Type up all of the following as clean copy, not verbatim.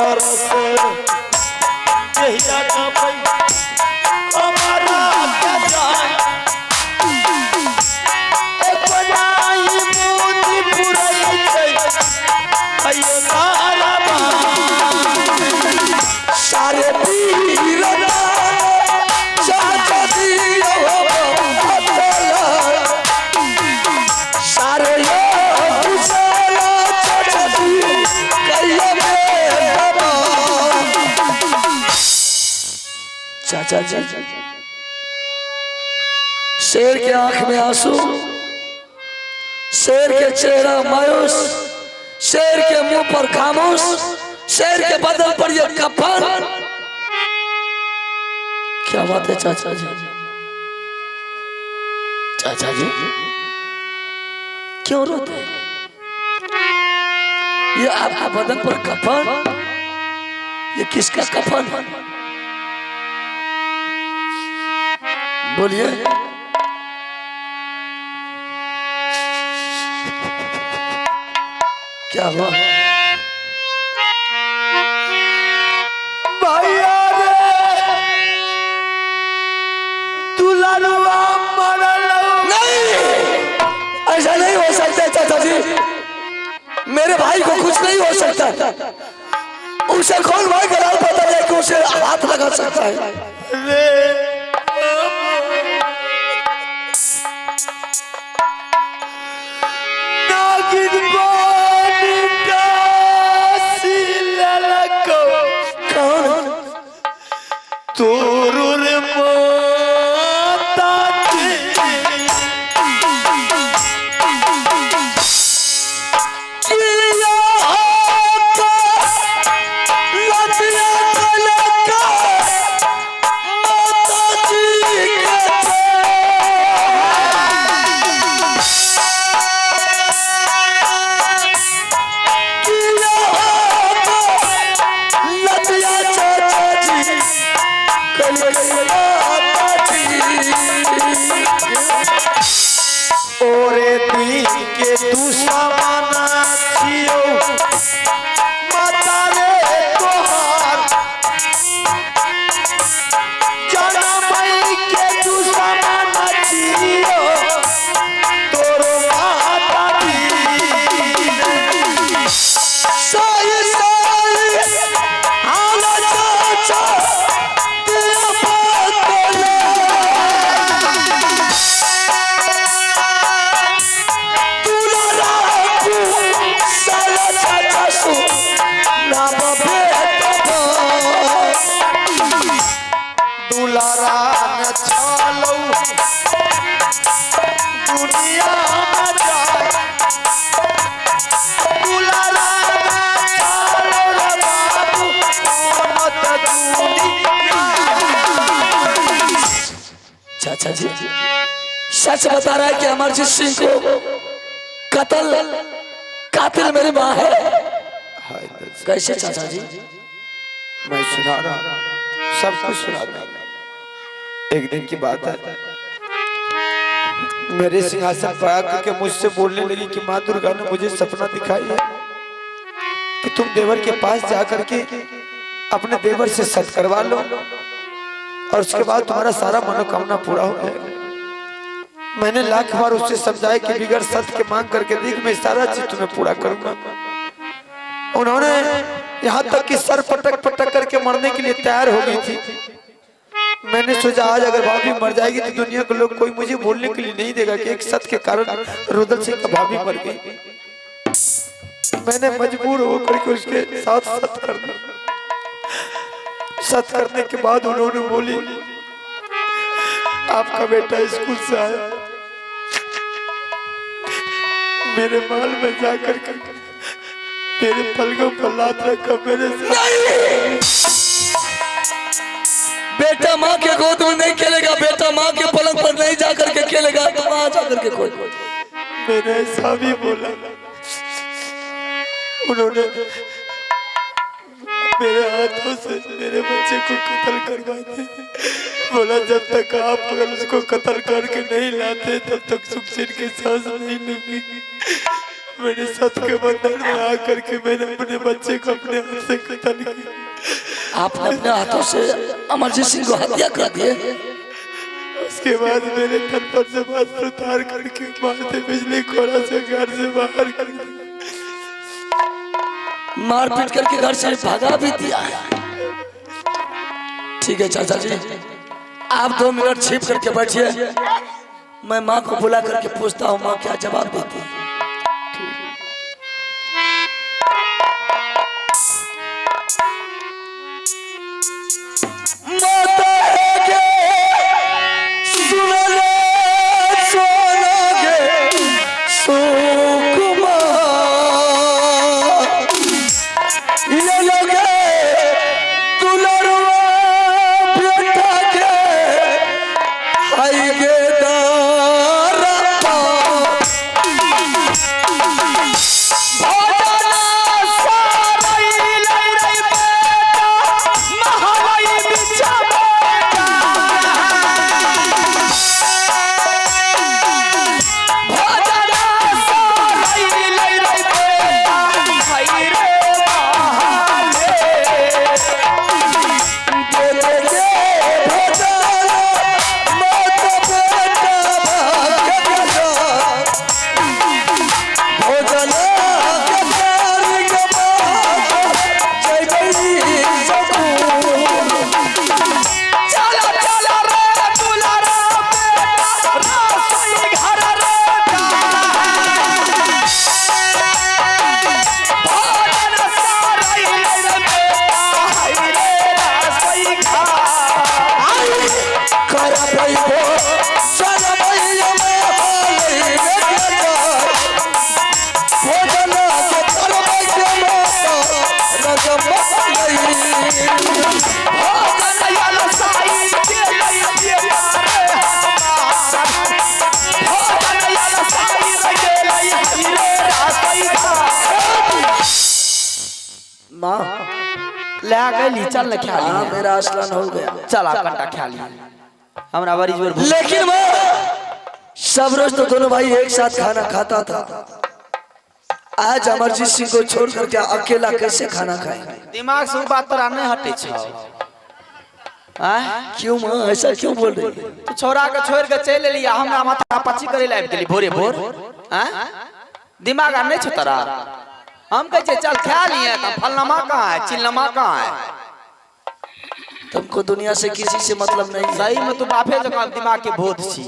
तरस यही आका पई हमारा क्या जाए एक बनाई मोती पुरई छै अयो सारा सारे पीर चाचा दियो सारे चाचा जी शेर के आंख में आंसू, शेर के चेहरा मायूस, शेर के मुंह पर खामोश, शेर के बदन पर यह कफन। क्या बात है चाचा जी? चाचा जी क्यों रोते हैं? ये आपके बदन पर कफन, ये किसका कफन है? बोलिए। क्या हुआ? भैया रे दुल्हनुआ मरल नहीं, ऐसा नहीं हो सकता चाचा जी। मेरे भाई को कुछ नहीं हो सकता। उसे कौन भाई का लाल पता है कि उसे हाथ लगा सकता है? रे नागिन बानी डासी ललको कौन? तोरुर माता के ओरे दी के तू समाना छियो माता रे तोहार जनमई के तू समाना छियो तोरो माता दी साई साई आला चाचा तेरा पागल दुलारा न चालो दुनिया में जाए दुलारा न चालो रे बाबू मत दुनिया। चाचा जी सच बता रहा है कि अमरजीत सिंह को कातिल मेरी माँ है। कैसे चाचा जी? मैं सुना रहा सब कुछ सुना रहा। एक दिन की बात है, मेरे सिंहासन पर आकर के मुझसे बोलने लगी कि माँ दुर्गा ने मुझे सपना दिखाई है कि तुम देवर के पास जाकर के अपने देवर से सत करवा लो और उसके बाद तुम्हारा सारा मनोकामना पूरा हो जाएगा। मैंने लाख बार उससे समझाया कि बिगड़ सत्य के मांग करके देख, मैं सारा चीज तुम्हें पूरा करूंगा। उन्होंने यहाँ तक कि सर पटक पटक करके मरने के लिए तैयार हो गई थी। मैंने सोचा आज अगर भाभी मर जाएगी तो दुनिया के लोग कोई मुझे बोलने के लिए नहीं देगा कि एक सत्य के कारण रुदल सिंह का भाभी मर गई। मैंने मजबूर होकर के उसके साथ सत्य कर दिया। सत्य करने के बाद उन्होंने बोली आपका बेटा स्कूल से आया, मेरे माल में जाकर मेरे पलकों पर लात रखा मेरे बेटा माँ के गोद में नहीं खेलेगा, बेटा माँ के पलंग पर नहीं जाकर के खेलेगा, तो वहां जाकर के खोल। मैंने ऐसा भी बोला। उन्होंने मेरे हाथों से मेरे बच्चे को कत्ल करवा दिया। बोला जब तक आप अगर उसको कत्ल करके नहीं लाते तब तक सुखचैन की सांस नहीं लूंगी। मेरे सत के बंधन में आकर के मैंने अपने बच्चे को अपने हाथ से कतल किया। आपने अपने हाथों से अमरजीत सिंह को हत्या कर दिए। उसके बाद मेरे तन पर से वस्त्र उतार करके मारते बिजली कोड़ा से घर से बाहर कर दिया। मारपीट करके घर से भगा भी दिया है। ठीक है चाचा जी, आप 2 मिनट छिप करके बैठिए, मैं माँ को बुला करके पूछता हूँ माँ क्या जवाब देती है। ले गई चल न खा ली। मेरा स्नान हो गया, चल आप कंटा खा ली। हमरा बड़ी जोर लेकिन मैं सब रोज तो दोनों भाई एक साथ खाना खाता था, आज अमरजीत सिंह को छोड़ करके अकेला कैसे खाना खाए? दिमाग से बात तोरा नहीं हटे छ। क्यों मां ऐसा क्यों बोल रही? तू छोरा के छोड़ के चले लिया, हमरा माथा पच्ची करे लाइब गेली भोरे भोर। दिमाग आ नहीं छ तोरा? हम कहे चल खा लिए, तो फलनमा कहाँ है, चिलनमा कहाँ है? तुमको दुनिया से किसी से मतलब नहीं। सही में तू बापे जगह दिमाग के भूत छी।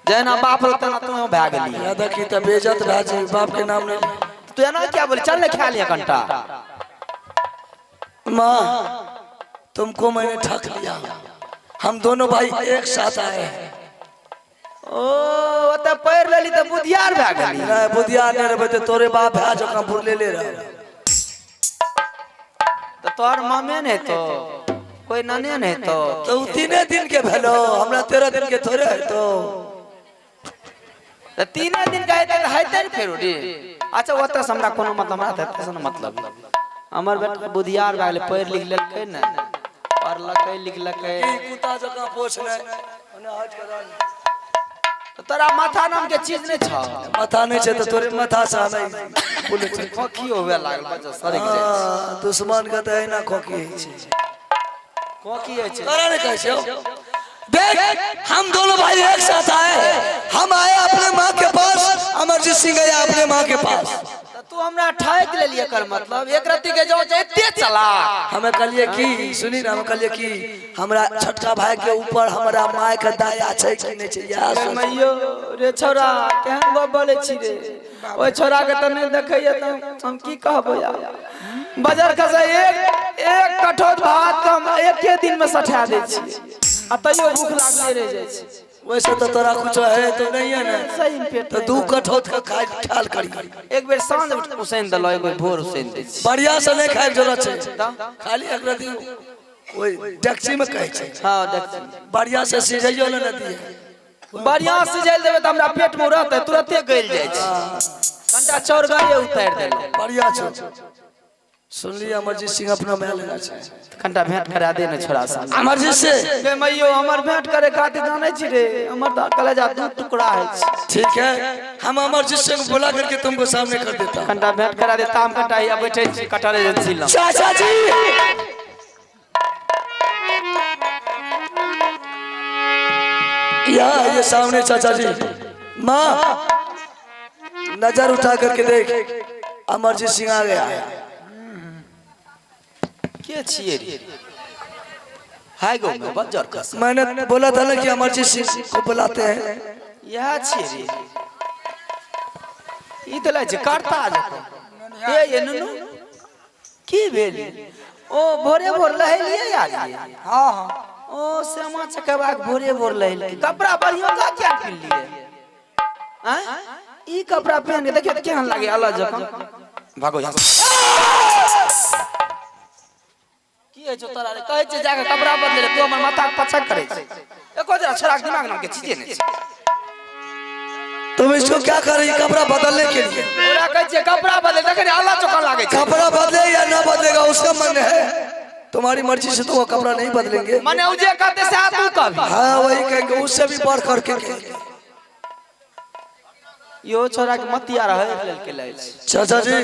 जना बाप रहता ना तू भाग गेली। याद की तब बेइज्जत राजी बाप के नाम नहीं। तू ना क्या बोले चल ले खा लिया कंटा। माँ तुमको मैंने ठग लिया, हम दोनों भाई एक साथ आए हैं। ओ त पैर लेली त बुधियार भाग गेली। नहीं बुधियार नहीं रे बेटे, तोरे बाप है जो कपूर ले ले रहा। तो तोर मामे ने तो कोई नने ने तो तीने दिन के भेलो, हमरा 13 दिन के थोड़े है। तो 3 दिन का है त फेरो रे। अच्छा वो त हमरा कोनो मतलब ना त तसन मतलब हमर बेटा बुधियार भाग गेले, पैर लिख लेलकै न, पढ़लकै लिखलकै। कुत्ता जका पोछ ले ओने हट कर। तोरा माथा नाम के चीज नहीं छ? माथा नहीं छै तो तोरे माथा से नहीं बोले छै। खोखी होवे लागल बच्चा सड़क जाय छै। दुश्मन के त है ना खोखी है छै। खोखी है छै तोरा नहीं कहै छै? देख हम दोनों भाई एक साथ आए, हम आए अपने माँ के पास, अमरजीत सिंह गया अपने माँ के पास। तू हमरा ठैक ले लिए कर मतलब एक रत्ती के जो एते चला। हमें कहलिए कि सुनी ना, हम कहलिए कि हमरा छोटका भाई के ऊपर हमरा माय के दया छै कि नहीं छै यार। मैयो रे छोरा केहन गप बोले छी रे? ओय छोरा के त नहीं देखैया त हम की कहबो यार। बाजार खसा एक कठोर भात हम एके दिन में सठा दे छी, आ तइयो भूख लागले रह जाय छी। वैसे तो तोरा कुछ है तो नहीं है ना, सही पेट तो 2 कठोत का खाए ख्याल करी। एक बेर सांझ हुसैन दलो, एक बेर भोर हुसैन दे छी। बढ़िया से नहीं खाए जरूरत है, खाली एक रति ओए डेक्ची में कहै छै। हां डेक्ची बढ़िया से सिझैयो ले न दिए। बढ़िया सिझैल देबे त हमरा पेट में रहतै, तुरंते गइल जाय छै। कंटा चौर गए उतार देलो। बढ़िया छै। सुन लिया अमरजीत सिंह अपना मैं लेना चाहे कंटा भेंट करा दे ना छोरा सा अमरजीत से बे मैयो हमर भेंट करे खातिर जाने छी रे हमर कलेजा दू टुकड़ा है ठीक है हम अमरजीत सिंह को बुला करके तुमको सामने कर देता हूं कंटा भेंट करा दे ताम कंटा या बैठे छी कटरे एजेंसी ला चाचा जी यहाँ ये सामने चाचा जी माँ नजर उठा करके देख अमरजीत सिंह आ गया के छिए रे हाय गो में बजर कस मैंने बोला था ना कि अमरजीत सिंह को बुलाते हैं यह छिए रे ई तो लाज काटता आ जाता ये नुनु की भेली ओ भोरे भोर लहलिए यार हां हां ओ श्यामा चकवा भोरे भोर लहल कपड़ा बढ़िया का क्या पहन लिए हैं ई कपड़ा पहन के देखिए केहन लागे अलग जका भागो यहां से की है जो तोरा रे कहै छै जाके कपड़ा बदले तू हमर माथा पछक करे छै एको जरा छराक दिमाग नाम के चीजे नहीं छै तुम इसको क्या कर रही कपड़ा बदलने के लिए ओरा कहै छै कपड़ा बदले देखे अलग जका लागे छै कपड़ा बदले या ना बदलेगा उसका मन है तुम्हारी मर्जी से तो वो कपड़ा नहीं बदलेंगे माने उजे कहते से तू कभी हाँ वही कहेंगे उससे भी बढ़ करके कहेंगे यो छोरा के मतिया रहे लेल के लेल चाचा जी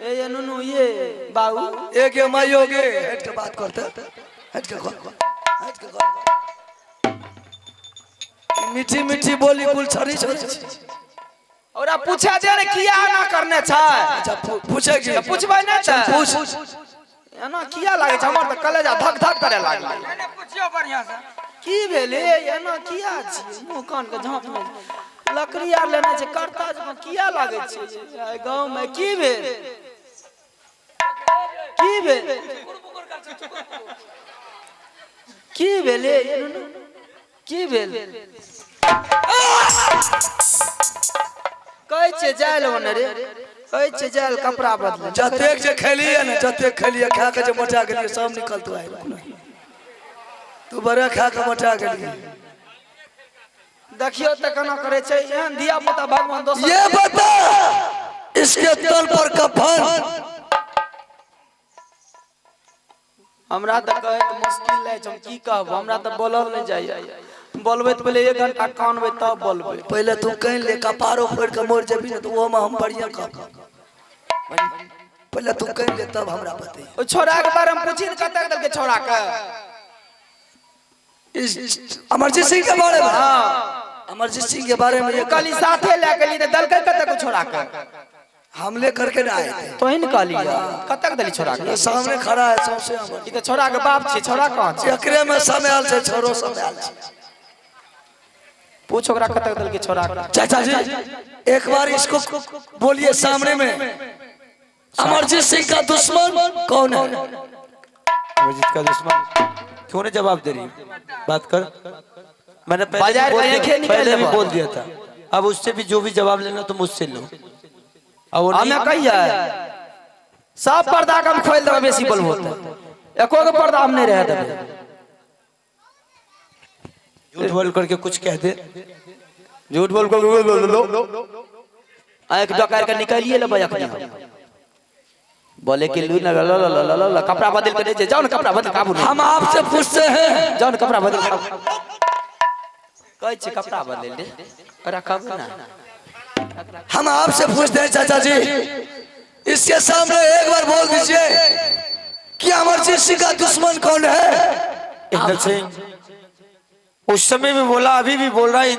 ए नुनु ये बाबू एक ये माई होगे हट के बात करते हट के मीठी मीठी बोली कुल छड़ी छड़ी औरा पूछा जे रे किया ना करने छै अच्छा पूछेगी पूछबै ना छै पूछ एना किया लागे छै हमर त कलेजा धक धक करे लागल मैंने पूछियो बढ़िया से की भेले एना किया छी मुंह कान के झांप में लकड़ी आर लेने छै करता जका किया लागे छै गांव में की भेल की भेले की भेल कहै छै जाइल ओने रे कहै छै जाइल कपड़ा बदले जतेक जे खेलिए ना जतेक खेलिए खा के जे मोटा गेलिए सब निकल तो आए तू बड़ा खा के मोटा गेलिए देखियो त केना करे छै एहन धिया पुता भगवान दोसर ये बता इसके तल पर कफन हमरा त कहे त मुश्किल है हम की कहब हमरा त बोलल नहीं जाय बोलबे त पहले 1 घंटा कानबे तब बोलबे पहले तू कहीं ले कपारो फोड़ के मोर जबी ना तो वो में हम बढ़िया कह पहले तू कहीं ले तब हमरा बते ओ छोरा के बारे में पूछी कतक दल के छोरा के अमरजीत सिंह के बारे में हां अमरजीत सिंह के बारे में ये कली साथे ले गेली त दल के कतक छोरा के हम ले करके ना आए थे तो ही निकाली कतक दली छोरा के सामने खड़ा है सबसे अमर ई त छोरा के बाप छी छोरा कहां छै एकरे में समय आल से छोरो समय आल से पूछ ओकरा कतक दल के छोरा के चाचा जी एक बार इसको बोलिए सामने में अमरजीत सिंह का दुश्मन कौन है अमरजीत का दुश्मन क्यों नहीं जवाब दे रही बात कर मैंने बाजार का एक ही निकल पहले भी ले बोल दिया था अब उससे भी जो भी जवाब लेना तो मुझसे लो अब वो हमें कहिया सब पर्दा कम खोल देबे बेसी बोलबो त एको के पर्दा हम नहीं रह देबे झूठ बोल करके कुछ कह दे झूठ बोल को एक डकार के निकालिए ले बयखनी बोले कि लू ना ला कपड़ा बदल के दे जाओ ना कपड़ा बदल काबू हम आपसे पूछते हैं जाओ ना कपड़ा बदल कहै छै कपड़ा बदल दे रखब ना हम आपसे पूछते हैं चाचा जी इसके सामने एक बार बोल दीजिए कि अमरजीत सिंह का दुश्मन कौन है इंद्र सिंह उस समय भी बोला अभी भी बोल रहा है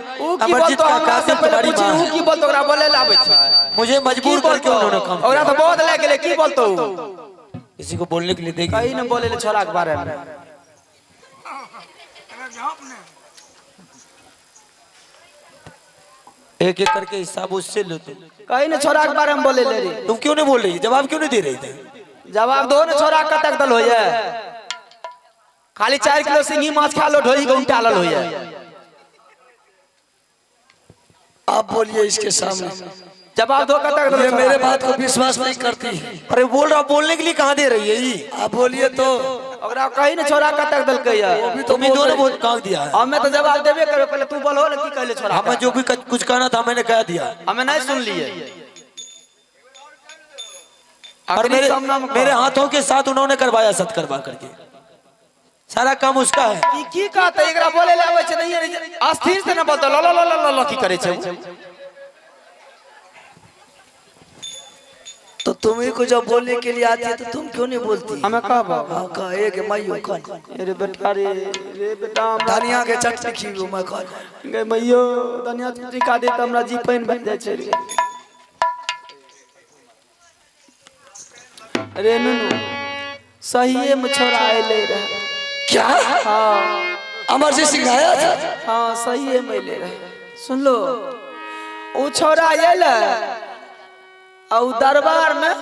अमरजीत का कातिल तुम्हारी मां है की बोलतो ओकरा बोले लाबै छै मुझे मजबूर करके उन्होंने काम ओकरा तो बहुत ले गेले की बोलतो किसी को बोलने के लिए देगी कहीं न बोले ले छोरा के बारे में एक एक करके हिसाब उससे लो तुम कहीं न छोरा के बारे में बोले ले रे तुम क्यों नहीं बोल रही जवाब क्यों नहीं दे रही थे जवाब दो न छोरा कतक दल होय खाली 4 किलो सिंगी माछ खा लो ढोई घंटा लल होय आप बोलिए इसके सामने जवाब दो कतक दल ये मेरे बात को विश्वास नहीं करती अरे बोल रहा बोलने के लिए कहाँ दे रही है ये आप बोलिए तो ओकरा कहीं न छोरा कतक दल कहिया तुम ही दोनों बहुत कहाँ दिया है हमें तो जवाब देबे करे पहले तू बोल हो न की कहले छोरा हमें जो भी कुछ कहना था मैंने कह दिया हमें नहीं सुन लिए और मेरे हाथों के साथ उन्होंने करवाया सत करवा करके, सारा काम उसका है। की कहते एकरा बोले ले आवे छै नहीं अस्थिर से न बोलतो ल ल ल ल की करे छै। तो तुम्ही को जब बोलने के लिए आती है तो तुम क्यों नहीं बोलती? हमें कहबो हाँ कहा एक मैयो कौन अरे बेटा रे बेटा धनिया के चटनी खीबो मैं कौन गे मैयो धनिया चटनी का दे त हमरा जी पानी बन जाय छै रे नुनु सहीए में छोरा आइले रहे। क्या? हाँ अमर जी सिखाया था? हाँ सहीए में ले रहे। सुन लो वो छोरा आइले और दरबार में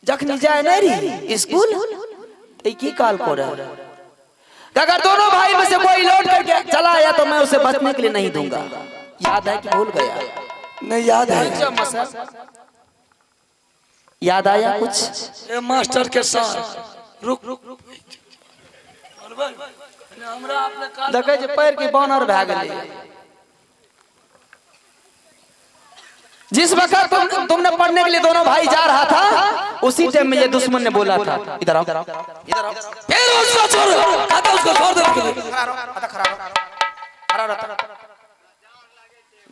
जखनी जाए नहीं रही स्कूल की काल को रहा अगर दोनों भाई में से कोई लौट करके चला आया तो मैं उसे बचने के लिए नहीं दूंगा। याद है कि भूल गया? नहीं याद है। याद आया कुछ? ये मास्टर के साथ रुक देखे जे पैर की बानर भए गेलै। जिस वक्त तुमने पढ़ने के लिए दोनों भाई जा रहा था उसी टाइम में ये दुश्मन ने बोला था इधर आओ इधर आओ फिर उसको छोड़ दे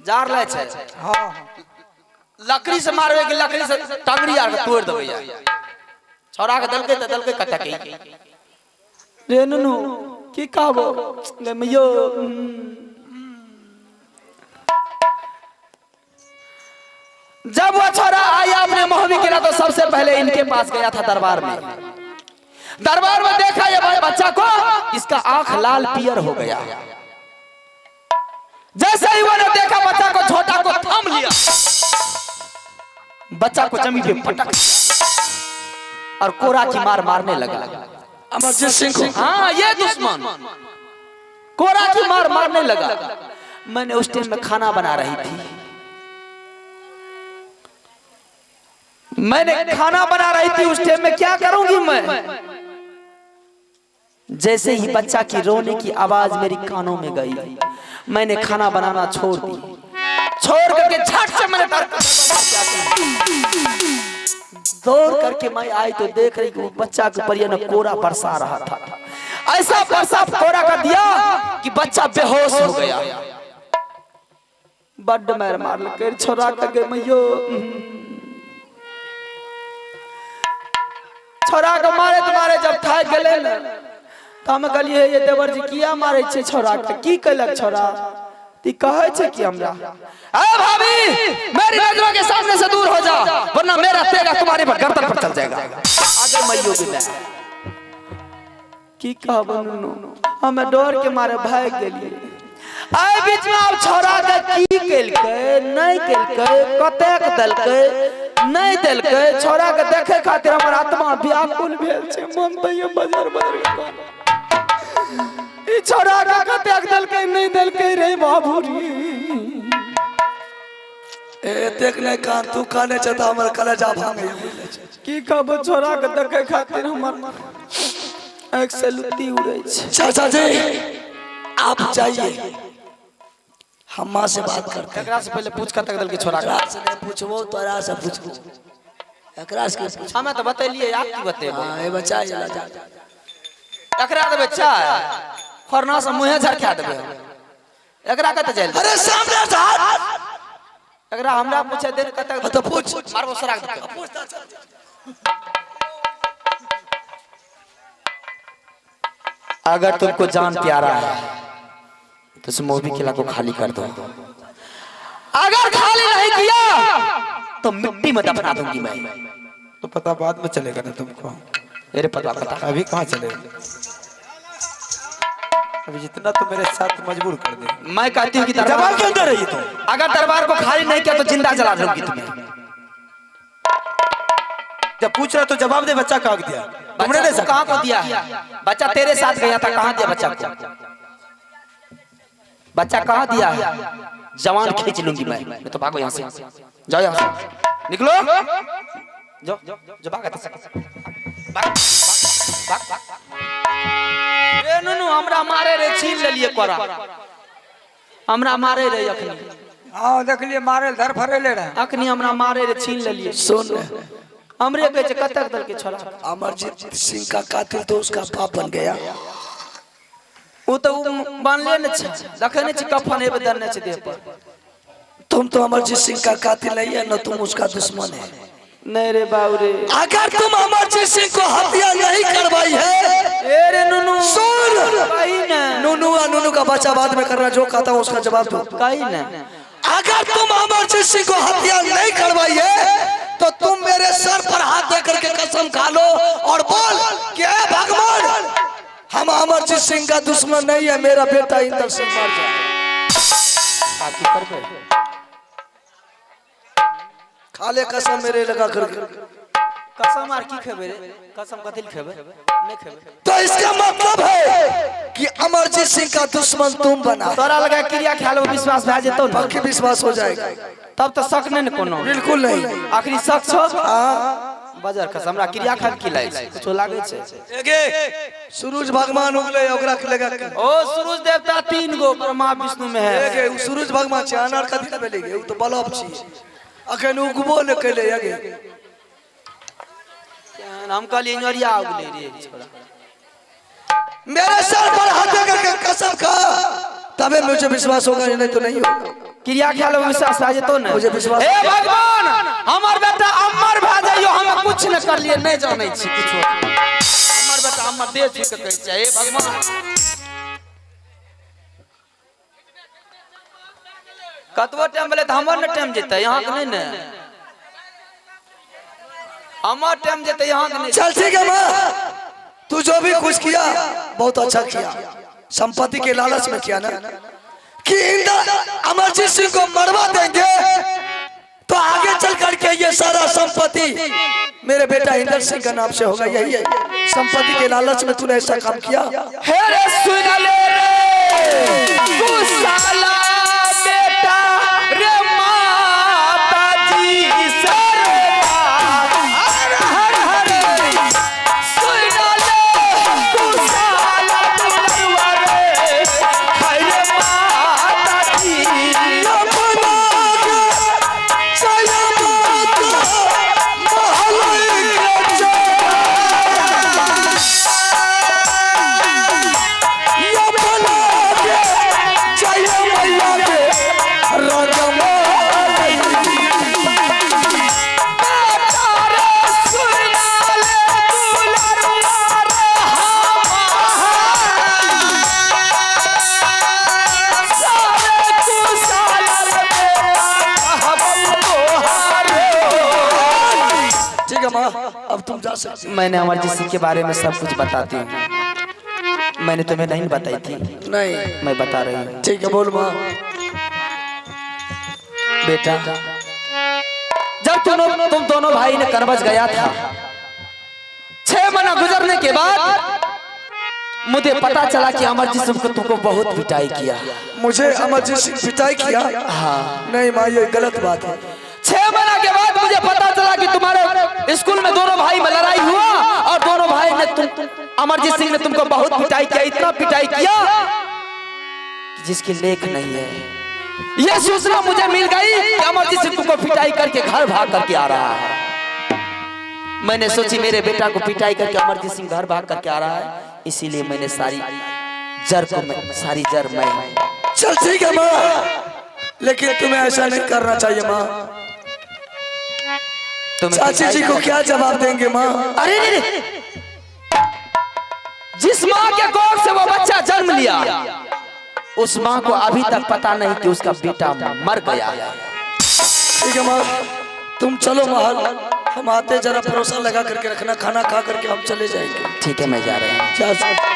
जार ले छै। हां लकड़ी से मारवे के लकड़ी से टांगड़ी आर के तोड़ देबै यार। छोरा के दलके त दलके कटके रे नुनु की कहबो ले मैयो। जब वो छोरा आया अपने मोहबी किला तो सबसे पहले इनके पास गया था दरबार में। दरबार में देखा ये बच्चा को, इसका आंख लाल पियर हो गया। जैसे ही वो ने देखा बच्चा को, छोटा को थाम लिया, बच्चा को जमीन पे पटक और कोरा की मार मारने लगा। अमरजीत सिंह को? हाँ ये दुश्मन कोरा की मार मारने लगा। मैंने उस टाइम में खाना बना रही थी, मैंने खाना बना रही थी उस टाइम में। क्या करूंगी मैं? जैसे ही बच्चा की रोने की आवाज मेरी कानों में गई, मैंने खाना बनाना छोड़ दी। छोड़ करके झट से मैंने दौड़ करके मैं आई तो देख रही कि वो बच्चा के ऊपर ने कोरा बरसा रहा था। ऐसा बरसा कोरा कर दिया कि बच्चा बेहोश हो गया। बड्ड मार मार लगे छोरा के मैयो। छोरा के मारे तुम्हारे जब थाक गले न तो हम कहलिए ये देवर जी किया मारे छे छोरा के? की कलक छोरा? ती कहे छे कि हमरा ए भाभी मेरी नजरों के सामने से दूर हो जा वरना मेरा तेगा तुम्हारे पर गर्दन पर चल जाएगा। आगे मैयो के की कहबो नुनु हमें डर के मारे भाग गेलिए। आए बीच में अब छोरा के की केलकै नहीं केलकै कतेक देलकै नहीं देलकै। छोरा के देखे खातिर हमर आत्मा व्याकुल भेल छै। मन तइयो बाजार बाजार ई छोरा के कतेक देलकै नहीं देलकै रे बाबू रे। एतेक नहीं कान तू काने छ त हमर कलेजा भांगे। की कहबो छोरा के देखे खातिर हमर एक से लुत्ती उड़ै छै। चाचा जी आप जाइए, हम माँ से बात करते हैं। एकरा से पहले पूछ कतक देलकै छोरा के? एकरा से नहीं पूछबो तोरा से पूछबो। एकरा से पूछ हमें तो बतेलिए आप की बतेबो? हां ए बच्चा ये जा एकरा देबे चाय खरना से मुंहे झरखा देबे। एकरा कते जाइल? अरे सामने जा। एकरा हमरा पूछे दे कतक तो पूछ मारबो सराग दे। अगर तुमको जान प्यारा है तो इस मोहबी किला को खाली कर दो। अगर खाली नहीं किया तो मिट्टी में दफना दूंगी मैं। तो पता बाद में चलेगा ना तुमको? मेरे पता अभी कहाँ चलेगा? अभी जितना तो मेरे साथ मजबूर कर दे। मैं कहती हूँ कि जवाब क्यों दे रही तुम? अगर दरबार को खाली नहीं किया तो जिंदा जला दूंगी तुम्हें। जब पूछ रहा तो जवाब दे। बच्चा कहाँ दिया तुमने? दे सका? कहाँ को दिया है? बच्चा तेरे साथ गया था, कहाँ दिया बच्चा को? बच्चा कहाँ दिया है? जवान खींच लूंगी मैं तो भागो यहाँ से। जाओ यहाँ से, निकलो जाओ जो भागा था। ए नुनु हमरा मारे रे, छीन ले लिए कोरा हमरा मारे रे अखनी। हां देख लिए मारे धर फरेले रहे अखनी हमरा मारे रे, छीन ले लिए। सुन हमरे कहे छे कतक दल के छोरा अमरजीत सिंह का कातिल तो उसका बाप बन गया। वो तो बांधले न छ देखे न छ कफन ए बदन न छ देह पर। तुम तो अमरजीत सिंह का कातिल नहीं है, न तुम उसका दुश्मन है। नहीं रे बाबू रे, अगर तुम अमरजीत सिंह को हत्या नहीं करवाई है, ए रे नुनू सुन कहीं ना, नूनू का बच्चा बाद में करना, जो कहता हूँ उसका जवाब दो। कहीं ना, अगर तुम अमरजीत सिंह को हत्या नहीं करवाई है तो तुम मेरे सर पर हाथ दे करके कसम खा लो और बोल कि हे भगवान, हम अमरजीत सिंह का दुश्मन नहीं है, मेरा बेटा इंदर सिंह मर जाए। आपकी कर पे खाले कसम मेरे लगा करके। कसम आर की खेबे रे, कसम कथिल खेबे नहीं खेबे। तो इसका मतलब है कि अमरजीत सिंह का दुश्मन तुम बना। तोरा लगा क्रिया ख्याल में विश्वास भा जेतो न, बाकी विश्वास हो जाएगा। तब तो शक नहीं न कोनो, बिल्कुल नहीं। आखिरी शक छो। हाँ, बाजार कसम हमरा क्रिया ख्याल की लाग कुछ लागे छे। सूरज भगवान उगले ओकरा के लगा के। ओ सूरज देवता 3 गो ब्रह्मा विष्णु में है। उ सूरज भगवान छै, अनार कथि ले बेले गे, उ तो बल्ब छी, अखन उगबो न कैले आगे। हम कहलिए इंजरिया उगले रे छोरा। मेरे सर पर हाथ दे करके कसम खा, तबे मुझे विश्वास होगा, नहीं तो नहीं होगा। क्रिया ख्याल में विश्वास आ जेतो न, मुझे विश्वास। हे भगवान, हमर बेटा अमर भा जाइयो, हम कुछ न कर लिए, नहीं जानै छी कुछ। हमर बेटा अमर दे छी के कहै छै, हे भगवान। कतबो टाइम बोले तो हमर न टाइम जेते, यहाँ के नहीं न, हमर टाइम जेते, यहाँ के नहीं। चल ठीक है माँ, तू जो भी कुछ किया बहुत अच्छा किया। संपत्ति के लालच में किया ना, कि इंदर अमरजीत सिंह को मरवा देंगे तो आगे चल करके ये सारा संपत्ति मेरे बेटा इंदर सिंह का नाम से होगा। यही है संपत्ति के लालच में तूने ऐसा काम किया। हे रे सुन ले रे तू साला बेटा रे माता जी सरदा, हर हर हर सुन ले तू साला दुलवा रे, हरे माता जी अब तुम जा सकते। मैंने अमरजीत सिंह के बारे में सब कुछ बताती हूँ, मैंने तुम्हें नहीं बताई थी, नहीं मैं बता रही हूँ। ठीक है, बोल माँ। बेटा जब तुम दोनों भाई ने करबज गया था, 6 महीना गुजरने के बाद मुझे पता चला कि अमरजीत सिंह को तुमको बहुत पिटाई किया। मुझे अमरजीत सिंह पिटाई किया? हाँ। नहीं माँ, ये गलत बात है। 6 महीना के बाद मुझे पता चला कि तुम्हारे स्कूल में दोनों भाई में लड़ाई हुआ और दोनों भाई ने अमरजीत सिंह ने तुमको बहुत पिटाई किया, इतना पिटाई किया कि जिसकी लेख नहीं है। यह सूचना मुझे मिल गई कि अमरजीत सिंह तुमको पिटाई करके घर भाग करके आ रहा है। मैंने सोची मेरे बेटा को पिटाई करके अमरजीत सिंह घर भाग करके आ रहा है, इसीलिए मैंने सारी जड़ मैं। चल ठीक है माँ, लेकिन तुम्हें ऐसा नहीं करना चाहिए माँ। चाची जी को क्या जवाब देंगे माँ? अरे नहीं, जिस माँ के कोख से वो बच्चा जन्म लिया, उस माँ को अभी तक पता नहीं कि उसका बेटा मर गया है। ठीक है माँ, तुम चलो महल, हम आते जरा भरोसा लगा करके रखना, खाना खा करके हम चले जाएंगे। ठीक है, मैं जा रहा हूँ।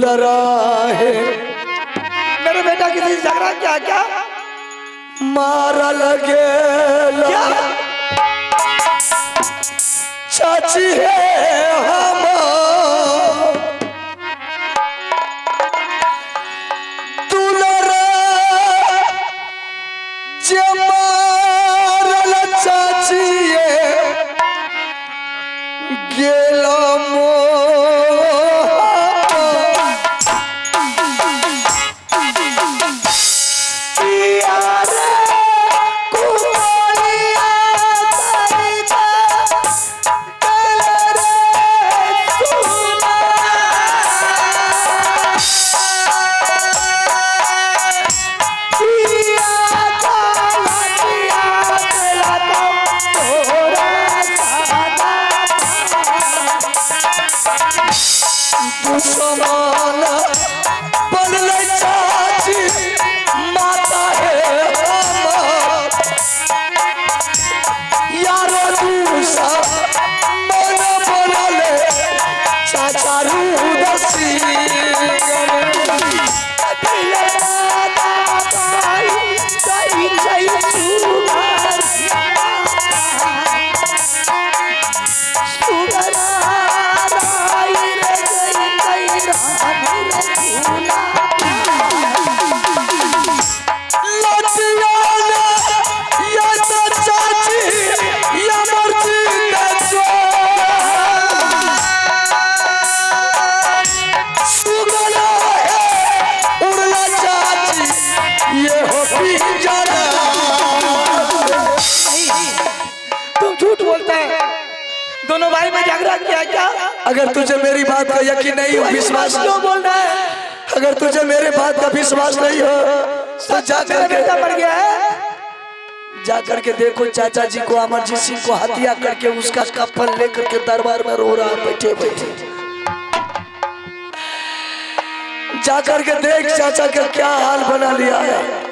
दुलरा है मेरे बेटा किसी से झगड़ा क्या क्या मारा लगे चाची है हम दुलरा जमारल चाची गेला दोनों भाई में झगड़ा किया क्या? अगर तुझे मेरी बात का यकीन नहीं हो, विश्वास क्यों बोल रहा है? अगर तुझे मेरे बात का विश्वास नहीं हो तो तेरा बेटा मर गया है। जाकर के देखो चाचा जी को, अमरजीत सिंह को हत्या करके उसका कफन लेकर के दरबार में रो रहा है बैठे बैठे। जाकर के देख चाचा का क्या हाल बना लिया है।